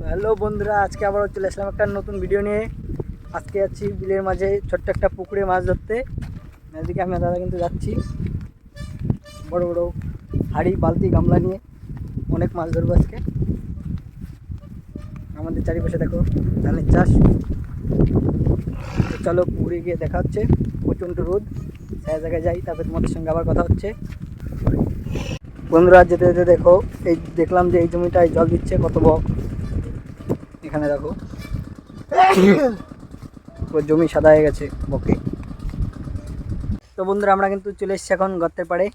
Hello বন্ধুরা, আজকে আবার চলে আসলাম একটা নতুন ভিডিও নিয়ে। আজকে যাচ্ছি বিলের মাঝে ছোট্ট একটা পুকুরে মাছ ধরতে। এদিকে আমি দাদা কিন্তু যাচ্ছি বড় বড় হাঁড়ি বালতি গামলা নিয়ে অনেক মাছ ধরবো আজকে। আমাদের চারিপাশে দেখো ধানের চাষ। তো চলো পুকুরে গিয়ে দেখা হচ্ছে। প্রচণ্ড রোদ, সেই জায়গায় যাই, তারপরে তোমাদের সঙ্গে আবার কথা হচ্ছে। বন্ধুরা যেতে যেতে দেখো, এই দেখলাম যে এই জমিটায় জল দিচ্ছে কত বক। এখানে দেখো জমি সাদা হয়ে গেছে বকে। তো বন্ধুরা আমরা কিন্তু চলে এসেছি এখন গর্তের পাড়ে।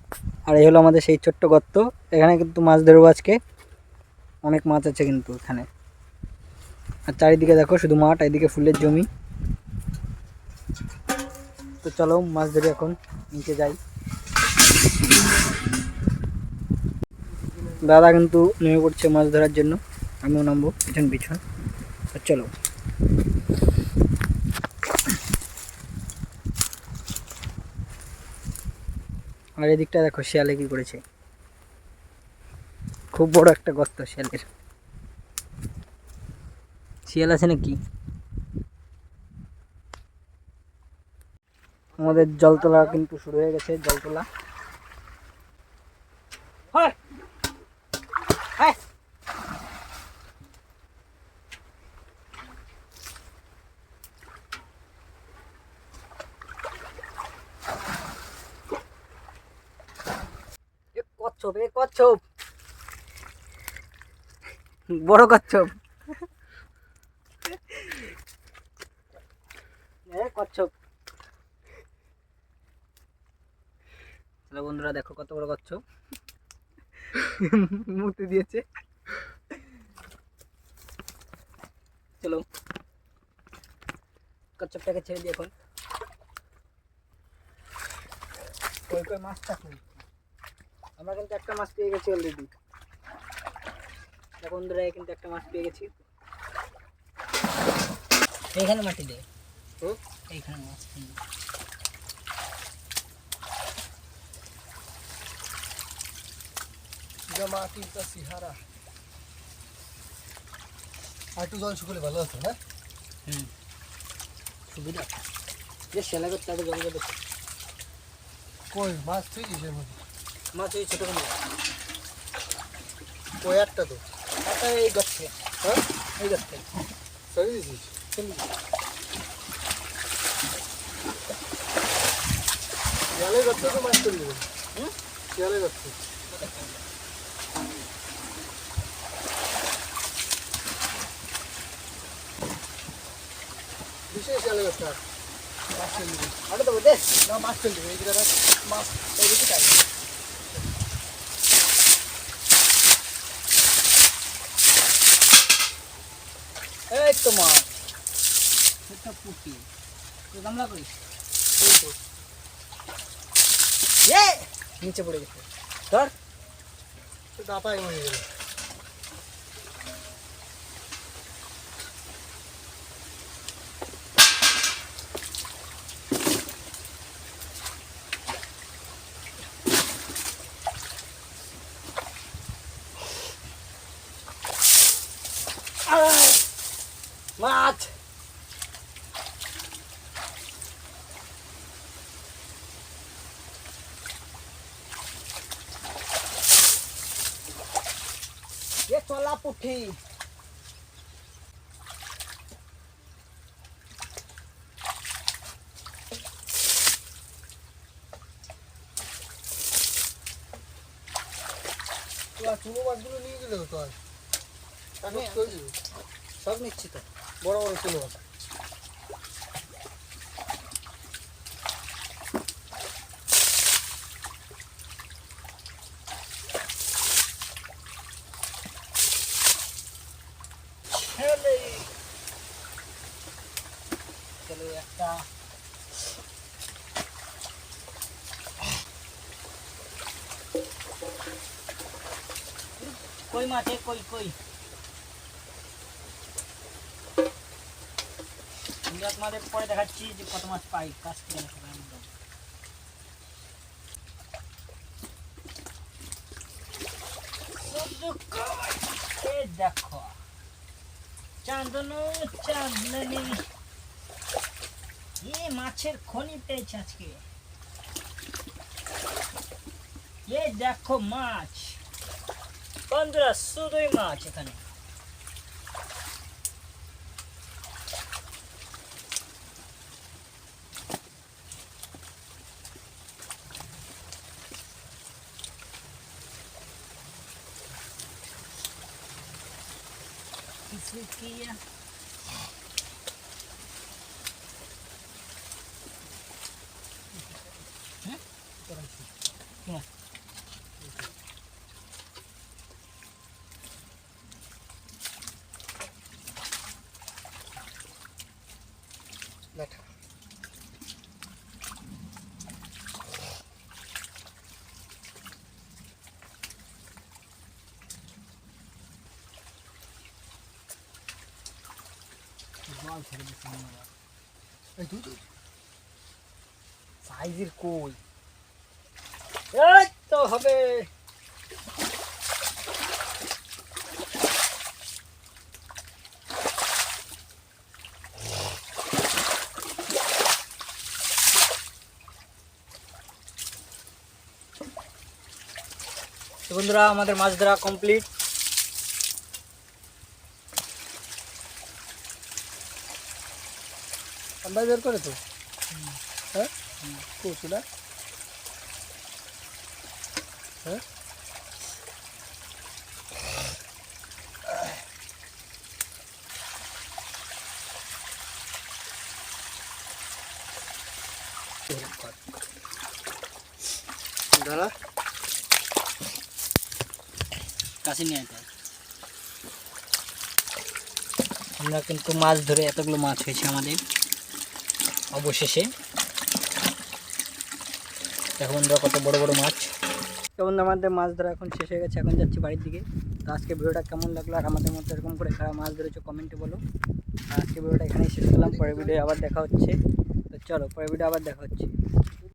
আর এই হলো আমাদের সেই ছোট্ট গর্ত। এখানে কিন্তু মাছ ধরবো আজকে, অনেক মাছ আছে কিন্তু এখানে। আর চারিদিকে দেখো শুধু মাঠ, এইদিকে ফুলের জমি। তো চলো মাছ ধরে এখন নিচে যাই। দাদা কিন্তু নেমে পড়ছে মাছ ধরার জন্য, আমিও নামবো পিছন পিছন। তো চলো। আর এদিকটা দেখো শিয়ালে কি করেছে, খুব বড় একটা গর্ত শিয়ালের। শিয়াল আছে নাকি? আমাদের জল তোলা কিন্তু শুরু হয়ে গেছে, জল তোলা। কচ্ছপ, কচ্ছপ, বড় কচ্ছপ, কচ্ছপ। তাহলে বন্ধুরা দেখো কত বড় কচ্ছপ, মুতে দিয়েছে। চলো কচ্ছপটাকে ছেড়ে দিই এখন। কই কই মাছটা কই? আমরা কিন্তু একটা মাছ পেয়ে গেছি অলরেডি। দেখো বন্ধুরা, কিন্তু একটা মাছ পেয়ে গেছি। এইখানে মাটি দে, এইখানে মাছ। মাটিটা সিহারা আর একটু জল শুকলে ভালো হতো না। সুবিধা যে সেলা করতে হবে জল দেবে। কই মাছ তুই কিসের মধ্যে? মাছ ওই ছোটো কোনো ওই একটা তো একটা এই গাছছে। হ্যাঁ এই গাছছে সরি দিছিস। শিয়ালে গাছছে তো মাছ চলে যাবে। শিয়ালে গাছছে বিশেষ শিয়ালে গাছটা মাছ চলে যাবে। আরে তো দে না, মাছ চলে যাবে। এই জায়গাটা মাছ এই দিকে চাই। এই তো মাছ একটা পুঁটি গামলা করিস। নিচে পড়ে গেছে, ধর দাপায় মরে গেল। মাছ চলা পুঠি। চুনো মাছগুলো নিয়ে গেলে তো আর সব নিচ্ছি তো, বড় বড় চুনো মাছ। চলো একটা কই মাছ, কই কই তোমাদের পরে দেখাচ্ছি যে কত মাছ পাই। কাজ করে দেখো চাঁদনো চাঁদনি এ মাছের খনি পেয়েছে আজকে। এ দেখো মাছ বন্ধুরা, শুধুই মাছ এখানে। কিছু কি সাইজের কই, এই তো হবে। তো বন্ধুরা, আমাদের মাছ ধরা কমপ্লিট। ঠান্ডা বের করে তো, হ্যাঁ কোচুলা, হ্যাঁ ধরা কাছে নিয়ে যেতে। আমরা কিন্তু মাছ ধরে এতগুলো মাছ হয়েছে আমাদের অবশেষে। দেখো বন্ধুরা কত বড় বড় মাছ। তো বন্ধু, আমাদের মাছ ধরা এখন শেষ হয়ে গেছে, এখন যাচ্ছি বাড়ির দিকে। তো আজকে ভিডিওটা কেমন লাগলো আর আমাদের মতো এরকম করে কারা মাছ ধরেছো কমেন্টে বলো। আর আজকে ভিডিওটা এখানেই শেষ করলাম, পরের ভিডিও আবার দেখা হচ্ছে। তো চলো, পরের ভিডিও আবার দেখা হচ্ছে।